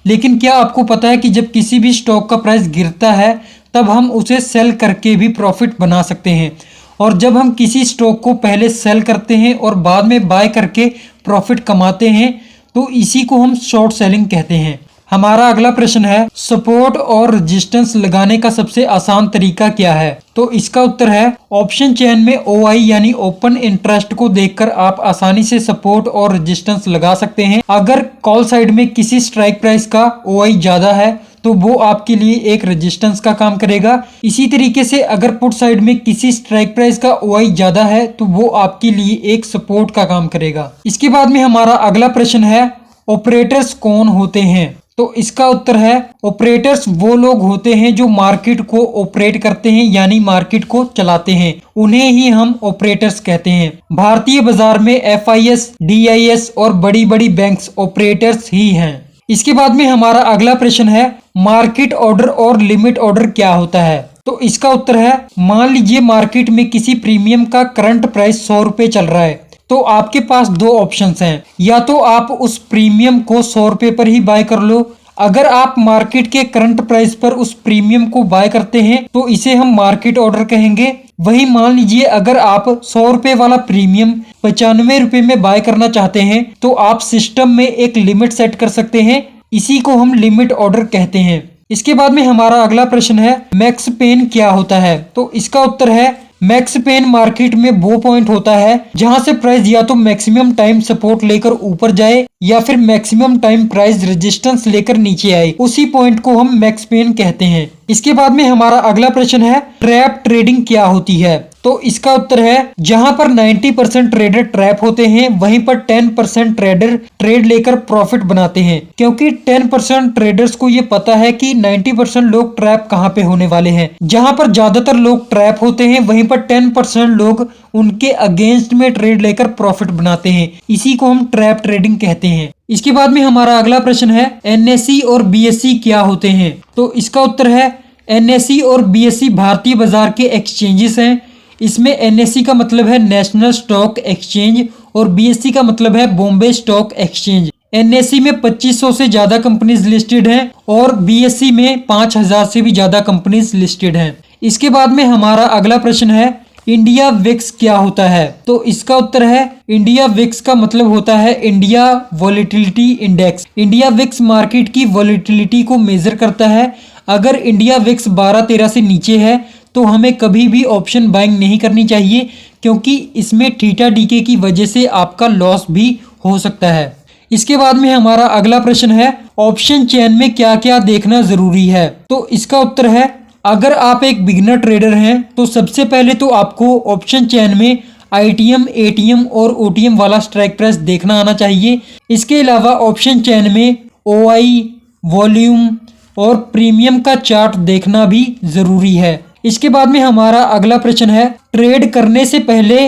S1: लेकिन क्या आपको पता है कि जब किसी भी स्टॉक का प्राइस गिरता है तब हम उसे सेल करके भी प्रॉफिट बना सकते हैं। और जब हम किसी स्टॉक को पहले सेल करते हैं और बाद में बाय करके प्रॉफिट कमाते हैं तो इसी को हम शॉर्ट सेलिंग कहते हैं। हमारा अगला प्रश्न है, सपोर्ट और रेजिस्टेंस लगाने का सबसे आसान तरीका क्या है? तो इसका उत्तर है ऑप्शन चेन में OI यानी ओपन इंटरेस्ट को देखकर आप आसानी से सपोर्ट और रेजिस्टेंस लगा सकते हैं। अगर कॉल साइड में किसी स्ट्राइक प्राइस का OI ज्यादा है तो वो आपके लिए एक रेजिस्टेंस का काम करेगा। इसी तरीके से अगर पुट साइड में किसी स्ट्राइक प्राइस का OI ज्यादा है तो वो आपके लिए एक सपोर्ट का काम करेगा। इसके बाद में हमारा अगला प्रश्न है, ऑपरेटर्स कौन होते हैं? तो इसका उत्तर है ऑपरेटर्स वो लोग होते हैं जो मार्केट को ऑपरेट करते हैं यानी मार्केट को चलाते हैं, उन्हें ही हम ऑपरेटर्स कहते हैं। भारतीय बाजार में FIS, DIS और बड़ी बड़ी बैंक्स ऑपरेटर्स ही हैं। इसके बाद में हमारा अगला प्रश्न है, मार्केट ऑर्डर और लिमिट ऑर्डर क्या होता है? तो इसका उत्तर है मान लीजिए मार्केट में किसी प्रीमियम का करंट प्राइस 100 रुपए चल रहा है तो आपके पास दो ऑप्शंस हैं, या तो आप उस प्रीमियम को 100 रुपए पर ही बाय कर लो। अगर आप मार्केट के करंट प्राइस पर उस प्रीमियम को बाय करते हैं तो इसे हम मार्केट ऑर्डर कहेंगे। वही मान लीजिए अगर आप 100 रुपए वाला प्रीमियम 95 रुपए में बाय करना चाहते हैं तो आप सिस्टम में एक लिमिट सेट कर सकते हैं, इसी को हम लिमिट ऑर्डर कहते हैं। इसके बाद में हमारा अगला प्रश्न है मैक्स पेन क्या होता है। तो इसका उत्तर है मैक्स पेन मार्केट में वो पॉइंट होता है जहां से प्राइस या तो मैक्सिमम टाइम सपोर्ट लेकर ऊपर जाए या फिर मैक्सिमम टाइम प्राइस रेजिस्टेंस लेकर नीचे आए, उसी पॉइंट को हम मैक्स पेन कहते हैं। इसके बाद में हमारा अगला प्रश्न है ट्रैप ट्रेडिंग क्या होती है। तो इसका उत्तर है जहां पर 90% ट्रेडर ट्रैप होते हैं वहीं पर 10% ट्रेडर ट्रेड लेकर प्रॉफिट बनाते हैं, क्योंकि 10% ट्रेडर्स को ये पता है कि 90% लोग ट्रैप कहां पे होने वाले हैं। जहां पर ज्यादातर लोग ट्रैप होते हैं वहीं पर 10% लोग उनके अगेंस्ट में ट्रेड लेकर प्रॉफिट बनाते हैं, इसी को हम ट्रैप ट्रेडिंग कहते हैं। इसके बाद में हमारा अगला प्रश्न है एनएसई और बीएसई क्या होते हैं। तो इसका उत्तर है एनएसई और बीएसई भारतीय बाजार के एक्सचेंजेस हैं। इसमें एनएसई का मतलब है नेशनल स्टॉक एक्सचेंज और बीएसई का मतलब है बॉम्बे स्टॉक एक्सचेंज। एनएसई में 2500 से ज्यादा कंपनीज लिस्टेड हैं और बीएसई में 5000 से भी ज्यादा कंपनीज लिस्टेड हैं। इसके बाद में हमारा अगला प्रश्न है इंडिया विक्स क्या होता है। तो इसका उत्तर है इंडिया विक्स का मतलब होता है India volatility index. India VIX market की वॉलेटिलिटी को मेजर करता है। अगर इंडिया विक्स 12-13 से नीचे है तो हमें कभी भी ऑप्शन बाइंग नहीं करनी चाहिए, क्योंकि इसमें थीटा डीके की वजह से आपका लॉस भी हो सकता है। इसके बाद में हमारा अगला प्रश्न है ऑप्शन चेन में क्या क्या देखना जरूरी है। तो इसका उत्तर है अगर आप एक बिगिनर ट्रेडर हैं तो सबसे पहले तो आपको ऑप्शन चेन में आईटीएम, एटीएम और ओटीएम वाला स्ट्राइक प्राइस देखना आना चाहिए। इसके अलावा ऑप्शन चेन में ओआई, वॉल्यूम और प्रीमियम का चार्ट देखना भी जरूरी है। इसके बाद में हमारा अगला प्रश्न है ट्रेड करने से पहले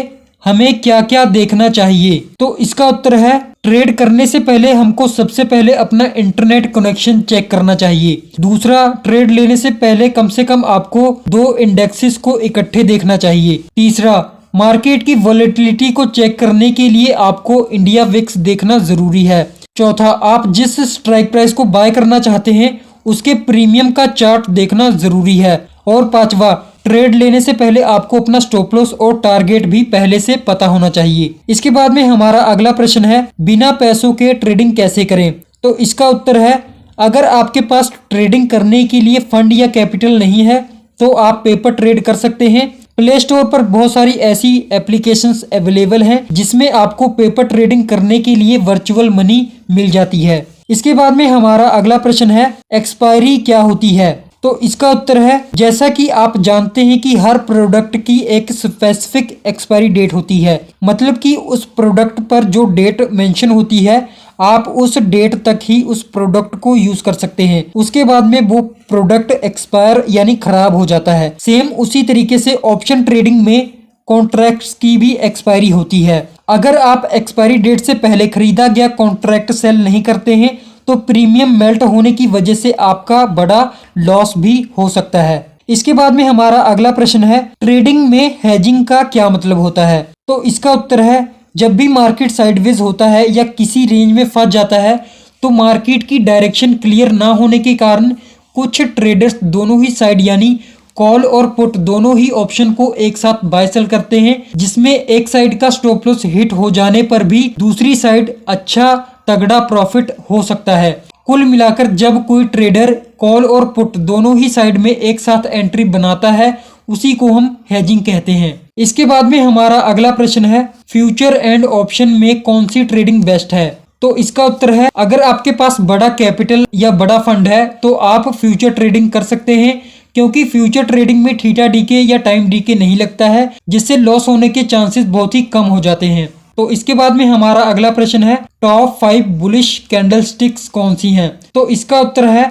S1: हमें क्या क्या देखना चाहिए। तो इसका उत्तर है ट्रेड करने से पहले हमको सबसे पहले अपना इंटरनेट कनेक्शन चेक करना चाहिए। दूसरा, ट्रेड लेने से पहले कम से कम आपको 2 इंडेक्सेस को इकट्ठे देखना चाहिए। तीसरा, मार्केट की वॉलेटिलिटी को चेक करने के लिए आपको इंडिया विक्स देखना जरूरी है। चौथा, आप जिस स्ट्राइक प्राइस को बाय करना चाहते हैं उसके प्रीमियम का चार्ट देखना जरूरी है। और पांचवा, ट्रेड लेने से पहले आपको अपना स्टॉप लॉस और टारगेट भी पहले से पता होना चाहिए। इसके बाद में हमारा अगला प्रश्न है बिना पैसों के ट्रेडिंग कैसे करें। तो इसका उत्तर है अगर आपके पास ट्रेडिंग करने के लिए फंड या कैपिटल नहीं है तो आप पेपर ट्रेड कर सकते हैं। प्ले स्टोर पर बहुत सारी ऐसी एप्लीकेशंस अवेलेबल हैं जिसमें आपको पेपर ट्रेडिंग करने के लिए वर्चुअल मनी मिल जाती है। इसके बाद में हमारा अगला प्रश्न है एक्सपायरी क्या होती है। तो इसका उत्तर है जैसा कि आप जानते हैं कि हर प्रोडक्ट की एक स्पेसिफिक एक्सपायरी डेट होती है, मतलब कि उस प्रोडक्ट पर जो डेट मेंशन होती है आप उस डेट तक ही उस प्रोडक्ट को यूज कर सकते हैं, उसके बाद में वो प्रोडक्ट एक्सपायर यानी खराब हो जाता है। सेम उसी तरीके से ऑप्शन ट्रेडिंग में कॉन्ट्रैक्ट्स की भी एक्सपायरी होती है। अगर आप एक्सपायरी डेट से पहले खरीदा गया कॉन्ट्रैक्ट सेल नहीं करते हैं तो प्रीमियम मेल्ट होने की वजह से आपका बड़ा लॉस भी हो सकता है। इसके बाद में हमारा अगला प्रश्न है ट्रेडिंग में हेजिंग का क्या मतलब होता है। तो इसका उत्तर है जब भी मार्केट साइडवेज होता है या किसी रेंज में फंस जाता है तो मार्केट की डायरेक्शन क्लियर ना होने के कारण कुछ ट्रेडर्स दोनों ही साइड यानी कॉल और पुट दोनों ही ऑप्शन को एक साथ बाय सेल करते हैं, जिसमें एक साइड का स्टॉप लॉस हिट हो जाने पर भी दूसरी साइड अच्छा तगड़ा प्रॉफिट हो सकता है। कुल मिलाकर जब कोई ट्रेडर कॉल और पुट दोनों ही साइड में एक साथ एंट्री बनाता है उसी को हम हेजिंग कहते हैं। इसके बाद में हमारा अगला प्रश्न है फ्यूचर एंड ऑप्शन में कौन सी ट्रेडिंग बेस्ट है। तो इसका उत्तर है अगर आपके पास बड़ा कैपिटल या बड़ा फंड है तो आप फ्यूचर ट्रेडिंग कर सकते हैं, क्योंकि फ्यूचर ट्रेडिंग में थीटा डीके या टाइम डीके नहीं लगता है, जिससे लॉस होने के चांसेस बहुत ही कम हो जाते हैं। तो इसके बाद में हमारा अगला प्रश्न है टॉप 5 बुलिश कैंडलस्टिक्स कौन सी हैं। तो इसका उत्तर है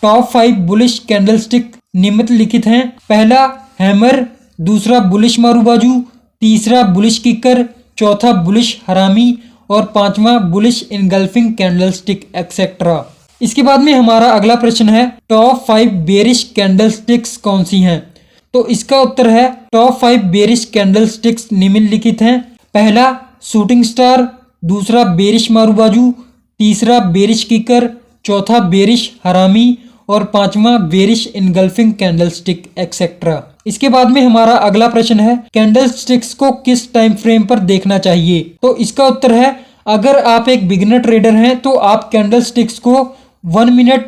S1: टॉप 5 बुलिश कैंडलस्टिक निम्नलिखित हैं। पहला हैमर, दूसरा बुलिश मारूबाजू, तीसरा बुलिश किकर, चौथा बुलिश हरामी और पांचवा बुलिश इनगल्फिंग कैंडलस्टिक एक्सेट्रा। इसके बाद में हमारा अगला प्रश्न है टॉप 5 बेरिश कैंडलस्टिक्स कौन सी हैं। तो इसका उत्तर है टॉप 5 बेरिश कैंडलस्टिक्स निम्नलिखित हैं। पहला शूटिंग स्टार, दूसरा बेरिश मारूबाजू, तीसरा बेरिश किकर, चौथा बेरिश हरामी और पांचवा बेरिश इनगल्फिंग कैंडलस्टिक एक्सेट्रा। इसके बाद में हमारा अगला प्रश्न है कैंडलस्टिक्स को किस टाइम फ्रेम पर देखना चाहिए। तो इसका उत्तर है अगर आप एक बिगिनर ट्रेडर हैं तो आप कैंडलस्टिक्स को 1 मिनट,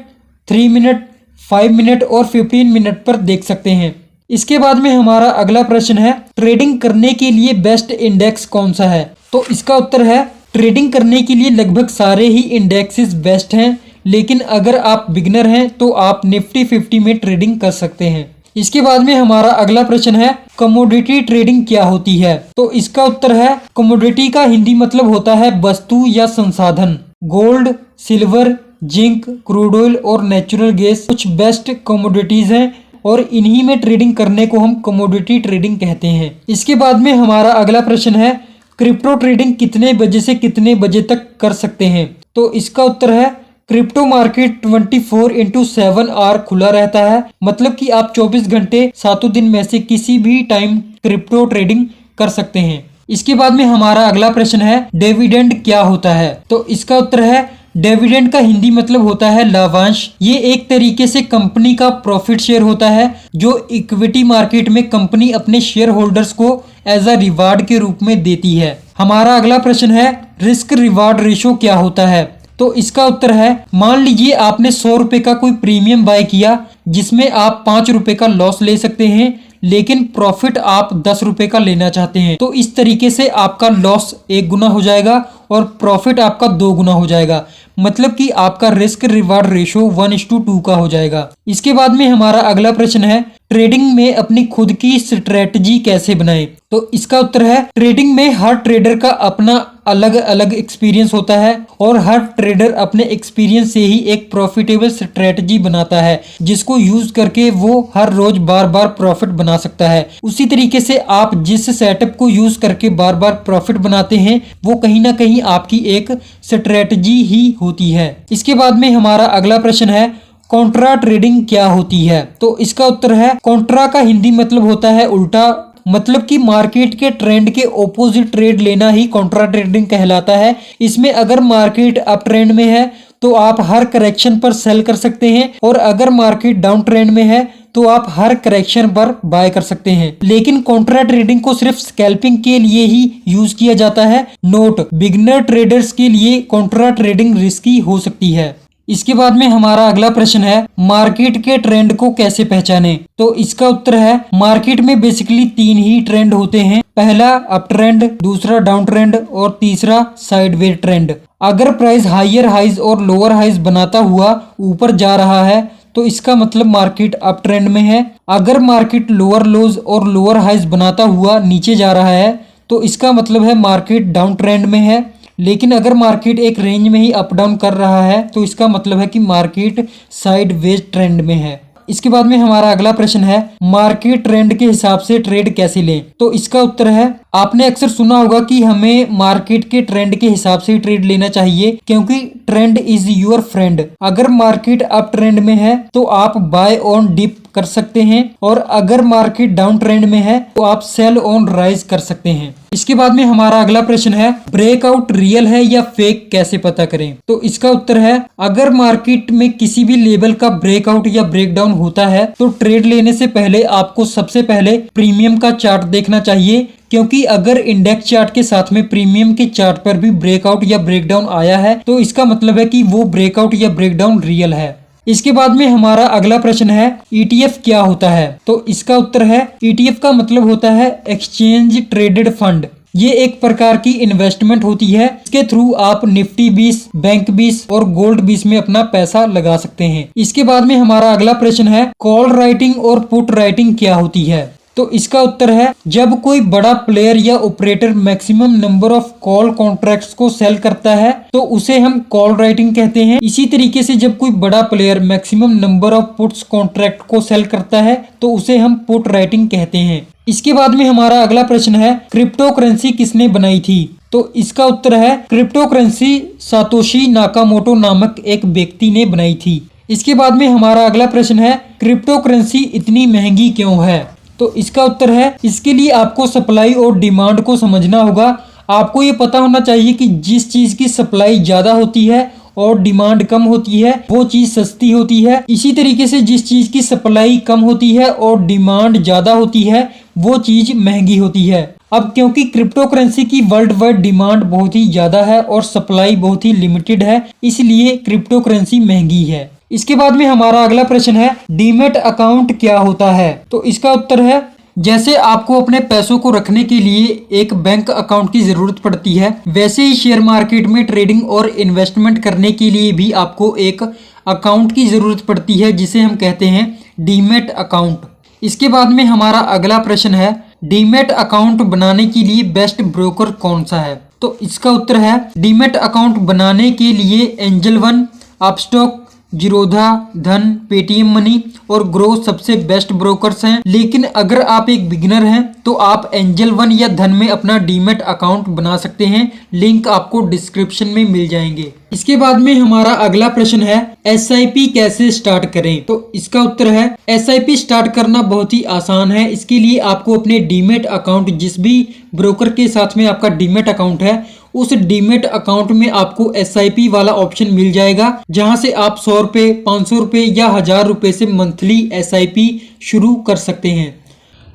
S1: 3 मिनट, 5 मिनट और 15 मिनट पर देख सकते हैं। इसके बाद में हमारा अगला प्रश्न है ट्रेडिंग करने के लिए बेस्ट इंडेक्स कौन सा है। तो इसका उत्तर है ट्रेडिंग करने के लिए लगभग सारे ही इंडेक्सेस बेस्ट हैं, लेकिन अगर आप बिगिनर हैं तो आप निफ्टी 50 में ट्रेडिंग कर सकते हैं। इसके बाद में हमारा अगला प्रश्न है कमोडिटी ट्रेडिंग क्या होती है। तो इसका उत्तर है कमोडिटी का हिंदी मतलब होता है वस्तु या संसाधन। Gold, silver, zinc, crude oil और नेचुरल गैस कुछ बेस्ट कमोडिटीज हैं और इन्हीं में ट्रेडिंग करने को हम कमोडिटी ट्रेडिंग कहते हैं। इसके बाद में हमारा अगला प्रश्न है क्रिप्टो ट्रेडिंग कितने बजे से कितने बजे तक कर सकते हैं। तो इसका उत्तर है क्रिप्टो मार्केट 24/7 आवर खुला रहता है, मतलब कि आप 24 घंटे 7 दिन में से किसी भी टाइम क्रिप्टो ट्रेडिंग कर सकते हैं। इसके बाद में हमारा अगला प्रश्न है डिविडेंड क्या होता है। तो इसका उत्तर है डिविडेंड का हिंदी मतलब होता है लाभांश। ये एक तरीके से कंपनी का प्रॉफिट शेयर होता है जो इक्विटी मार्केट में कंपनी अपने शेयर होल्डर्स को एज अ रिवार्ड के रूप में देती है। हमारा अगला प्रश्न है रिस्क रिवार्ड रेशो क्या होता है। तो इसका उत्तर है मान लीजिए आपने 100 रुपए का कोई प्रीमियम बाय किया जिसमें आप 5 रुपए का लॉस ले सकते हैं, लेकिन प्रॉफिट आप 10 रुपए का लेना चाहते हैं। तो इस तरीके से आपका लॉस 1 गुना हो जाएगा और प्रॉफिट आपका 2 गुना हो जाएगा, मतलब कि आपका रिस्क रिवार्ड रेशो 1:2 का हो जाएगा। इसके बाद में हमारा अगला प्रश्न है ट्रेडिंग में अपनी खुद की स्ट्रेटजी कैसे बनाएं। तो इसका उत्तर है ट्रेडिंग में हर ट्रेडर का अपना अलग अलग एक्सपीरियंस होता है और हर ट्रेडर अपने एक्सपीरियंस से ही एक प्रॉफिटेबल स्ट्रेटजी बनाता है जिसको यूज करके वो हर रोज बार बार प्रॉफिट बना सकता है। उसी तरीके से आप जिस सेटअप को यूज करके बार बार प्रॉफिट बनाते हैं वो कहीं ना कहीं आपकी एक स्ट्रेटजी ही होती है। इसके बाद में हमारा अगला प्रश्न है कॉन्ट्रा ट्रेडिंग क्या होती है। तो इसका उत्तर है कॉन्ट्रा का हिंदी मतलब होता है उल्टा, मतलब कि मार्केट के ट्रेंड के ओपोजिट ट्रेड लेना ही कॉन्ट्रा ट्रेडिंग कहलाता है। इसमें अगर मार्केट अप ट्रेंड में है तो आप हर करेक्शन पर सेल कर सकते हैं और अगर मार्केट डाउन ट्रेंड में है तो आप हर करेक्शन पर बाय कर सकते हैं। लेकिन कॉन्ट्रा ट्रेडिंग को सिर्फ स्कैल्पिंग के लिए ही यूज किया जाता है। नोट, बिगिनर ट्रेडर्स के लिए कॉन्ट्रा ट्रेडिंग रिस्की हो सकती है। इसके बाद में हमारा अगला प्रश्न है मार्केट के ट्रेंड को कैसे पहचानें। तो इसका उत्तर है मार्केट में बेसिकली 3 ही ट्रेंड होते हैं, पहला अप ट्रेंड, दूसरा डाउन ट्रेंड और तीसरा साइडवेज ट्रेंड। अगर प्राइस हायर हाइज और लोअर हाइज बनाता हुआ ऊपर जा रहा है तो इसका मतलब मार्केट अप ट्रेंड में है। अगर मार्केट लोअर लोज और लोअर हाइज बनाता हुआ नीचे जा रहा है तो इसका मतलब है मार्केट डाउन ट्रेंड में है। लेकिन अगर मार्केट एक रेंज में ही अप डाउन कर रहा है तो इसका मतलब है कि मार्केट साइडवेज ट्रेंड में है। इसके बाद में हमारा अगला प्रश्न है मार्केट ट्रेंड के हिसाब से ट्रेड कैसे लें। तो इसका उत्तर है आपने अक्सर सुना होगा कि हमें मार्केट के ट्रेंड के हिसाब से ट्रेड लेना चाहिए क्योंकि ट्रेंड इज योर फ्रेंड। अगर मार्केट अप ट्रेंड में है तो आप बाय ऑन डिप कर सकते हैं और अगर मार्केट डाउन ट्रेंड में है तो आप सेल ऑन राइज कर सकते हैं। इसके बाद में हमारा अगला प्रश्न है ब्रेकआउट रियल है या फेक कैसे पता करें। तो इसका उत्तर है अगर मार्केट में किसी भी लेवल का ब्रेकआउट या ब्रेकडाउन होता है तो ट्रेड लेने से पहले आपको सबसे पहले प्रीमियम का चार्ट देखना चाहिए, क्योंकि अगर इंडेक्स चार्ट के साथ में प्रीमियम के चार्ट पर भी ब्रेकआउट या ब्रेकडाउन आया है तो इसका मतलब है कि वो ब्रेकआउट या ब्रेकडाउन रियल है। इसके बाद में हमारा अगला प्रश्न है ETF क्या होता है। तो इसका उत्तर है ETF का मतलब होता है एक्सचेंज ट्रेडेड फंड। ये एक प्रकार की इन्वेस्टमेंट होती है, इसके थ्रू आप निफ्टी 20, बैंक 20 और गोल्ड 20 में अपना पैसा लगा सकते हैं। इसके बाद में हमारा अगला प्रश्न है कॉल राइटिंग और पुट राइटिंग क्या होती है। तो इसका उत्तर है जब कोई बड़ा प्लेयर या operator maximum number of call contracts को सेल करता है तो उसे हम कॉल राइटिंग कहते हैं। इसी तरीके से जब कोई बड़ा player maximum number of puts contract को सेल करता है तो उसे हम पुट राइटिंग कहते हैं। इसके बाद में हमारा अगला प्रश्न है क्रिप्टो करेंसी किसने बनाई थी। तो इसका उत्तर है क्रिप्टो करेंसी सातोशी नाकामोटो नामक एक व्यक्ति ने बनाई थी। इसके बाद में हमारा अगला प्रश्न है क्रिप्टो करेंसी इतनी महंगी क्यों है। तो इसका उत्तर है इसके लिए आपको सप्लाई और डिमांड को समझना होगा। आपको ये पता होना चाहिए कि जिस चीज की सप्लाई ज्यादा होती है और डिमांड कम होती है वो चीज सस्ती होती है। इसी तरीके से जिस चीज की सप्लाई कम होती है और डिमांड ज्यादा होती है वो चीज महंगी होती है। अब क्योंकि क्रिप्टो करेंसी की वर्ल्ड वाइड डिमांड बहुत ही ज्यादा है और सप्लाई बहुत ही लिमिटेड है, इसलिए क्रिप्टो करेंसी महंगी है। इसके बाद में हमारा अगला प्रश्न है, डीमैट अकाउंट क्या होता है? तो इसका उत्तर है, जैसे आपको अपने पैसों को रखने के लिए एक बैंक अकाउंट की जरूरत पड़ती है, वैसे ही शेयर मार्केट में ट्रेडिंग और इन्वेस्टमेंट करने के लिए भी आपको एक अकाउंट की जरूरत पड़ती है, जिसे हम कहते हैं डीमैट अकाउंट। इसके बाद में हमारा अगला प्रश्न है, डीमैट अकाउंट बनाने के लिए बेस्ट ब्रोकर कौन सा है? तो इसका उत्तर है, डीमैट अकाउंट बनाने के लिए एंजल वन, अपस्टॉक, जीरोधा, धन, पेटीएम मनी और ग्रो सबसे बेस्ट ब्रोकर्स हैं। लेकिन अगर आप एक बिगिनर हैं तो आप एंजल वन या धन में अपना डीमैट अकाउंट बना सकते हैं। लिंक आपको डिस्क्रिप्शन में मिल जाएंगे। इसके बाद में हमारा अगला प्रश्न है, एसआईपी कैसे स्टार्ट करें? तो इसका उत्तर है, एसआईपी स्टार्ट करना बहुत ही आसान है। इसके लिए आपको अपने डीमैट अकाउंट, जिस भी ब्रोकर के साथ में आपका डीमैट अकाउंट है, उस डीमैट अकाउंट में आपको एसआईपी वाला ऑप्शन मिल जाएगा, जहां से आप 100 रुपए, 500 रुपए या 1000 रुपए से मंथली एसआईपी शुरू कर सकते हैं।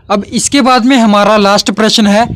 S1: अब इसके बाद में हमारा लास्ट प्रश्न है,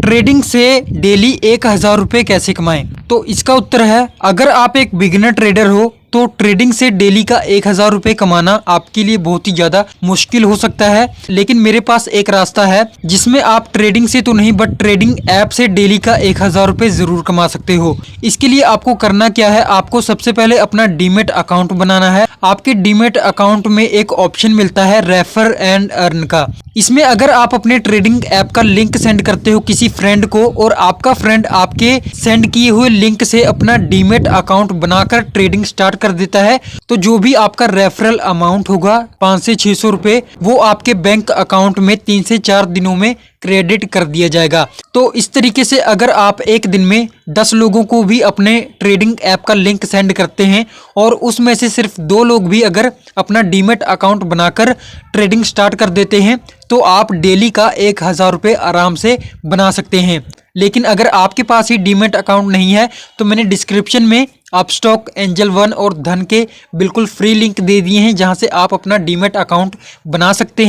S1: ट्रेडिंग से डेली 1000 रुपए कैसे कमाएं? तो इसका उत्तर है, अगर आप एक बिगिनर ट्रेडर हो तो ट्रेडिंग से डेली का 1000 रुपए कमाना आपके लिए बहुत ही ज्यादा मुश्किल हो सकता है। लेकिन मेरे पास एक रास्ता है जिसमें आप ट्रेडिंग से तो नहीं बट ट्रेडिंग ऐप से डेली का 1000 रुपए जरूर कमा सकते हो। इसके लिए आपको करना क्या है, आपको सबसे पहले अपना डीमैट अकाउंट बनाना है। आपके डीमैट अकाउंट में एक ऑप्शन मिलता है रेफर एंड अर्न का। इसमें अगर आप अपने ट्रेडिंग ऐप का लिंक सेंड करते हो किसी फ्रेंड को और आपका फ्रेंड आपके सेंड किए हुए लिंक से अपना डीमैट अकाउंट बनाकर ट्रेडिंग स्टार्ट कर देता है, तो जो भी आपका रेफरल अमाउंट होगा 500 से 600 रुपए, वो आपके बैंक अकाउंट में 3 से 4 दिनों में क्रेडिट कर दिया जाएगा। तो इस तरीके से अगर आप एक दिन में 10 लोगों को भी अपने ट्रेडिंग ऐप का लिंक सेंड करते हैं और उसमें से सिर्फ 2 लोग भी अगर अपना डीमैट अकाउंट बनाकर ट्रेडिंग स्टार्ट कर देते हैं तो आप डेली का 1000 रुपए आराम से बना सकते हैं। लेकिन अगर आपके पास ही डीमैट अकाउंट नहीं है तो मैंने डिस्क्रिप्शन में अपस्टॉक, एंजल वन और धन के बिल्कुल फ्री लिंक दे दिए हैं, जहां से आप अपना डीमैट अकाउंट बना सकते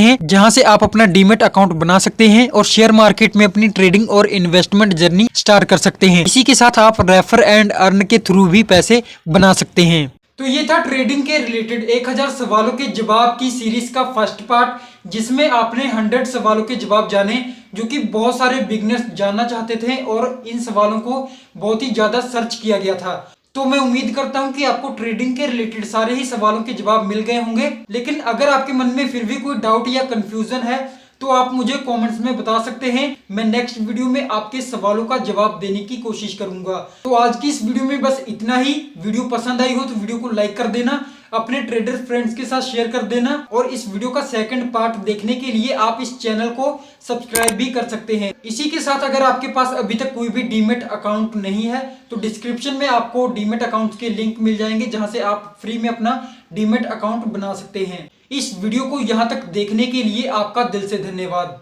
S1: हैं और शेयर मार्केट में अपनी ट्रेडिंग और इन्वेस्टमेंट जर्नी स्टार्ट कर सकते हैं। इसी के साथ आप रेफर एंड अर्न के थ्रू भी पैसे बना सकते हैं। तो ये था ट्रेडिंग के रिलेटेड 1000 सवालों के जवाब की सीरीज का फर्स्ट पार्ट, जिसमें आपने 100 सवालों के जवाब जाने जो कि बहुत सारे बिगनर्स जानना चाहते थे और इन सवालों को बहुत ही ज्यादा सर्च किया गया था। तो मैं उम्मीद करता हूं कि आपको ट्रेडिंग के रिलेटेड सारे ही सवालों के जवाब मिल गए होंगे। लेकिन अगर आपके मन में फिर भी कोई डाउट या कंफ्यूजन है तो आप मुझे कमेंट्स में बता सकते हैं। मैं नेक्स्ट वीडियो में आपके सवालों का जवाब देने की कोशिश करूंगा। तो आज की इस वीडियो में बस इतना ही। वीडियो पसंद आई हो तो वीडियो को लाइक कर देना, अपने ट्रेडर फ्रेंड्स के साथ शेयर कर देना और इस वीडियो का सेकंड पार्ट देखने के लिए आप इस चैनल को सब्सक्राइब भी कर सकते हैं। इसी के साथ अगर आपके पास अभी तक कोई भी डीमैट अकाउंट नहीं है तो डिस्क्रिप्शन में आपको डीमैट अकाउंट के लिंक मिल जाएंगे, जहां से आप फ्री में अपना डीमैट अकाउंट बना सकते हैं। इस वीडियो को यहाँ तक देखने के लिए आपका दिल से धन्यवाद।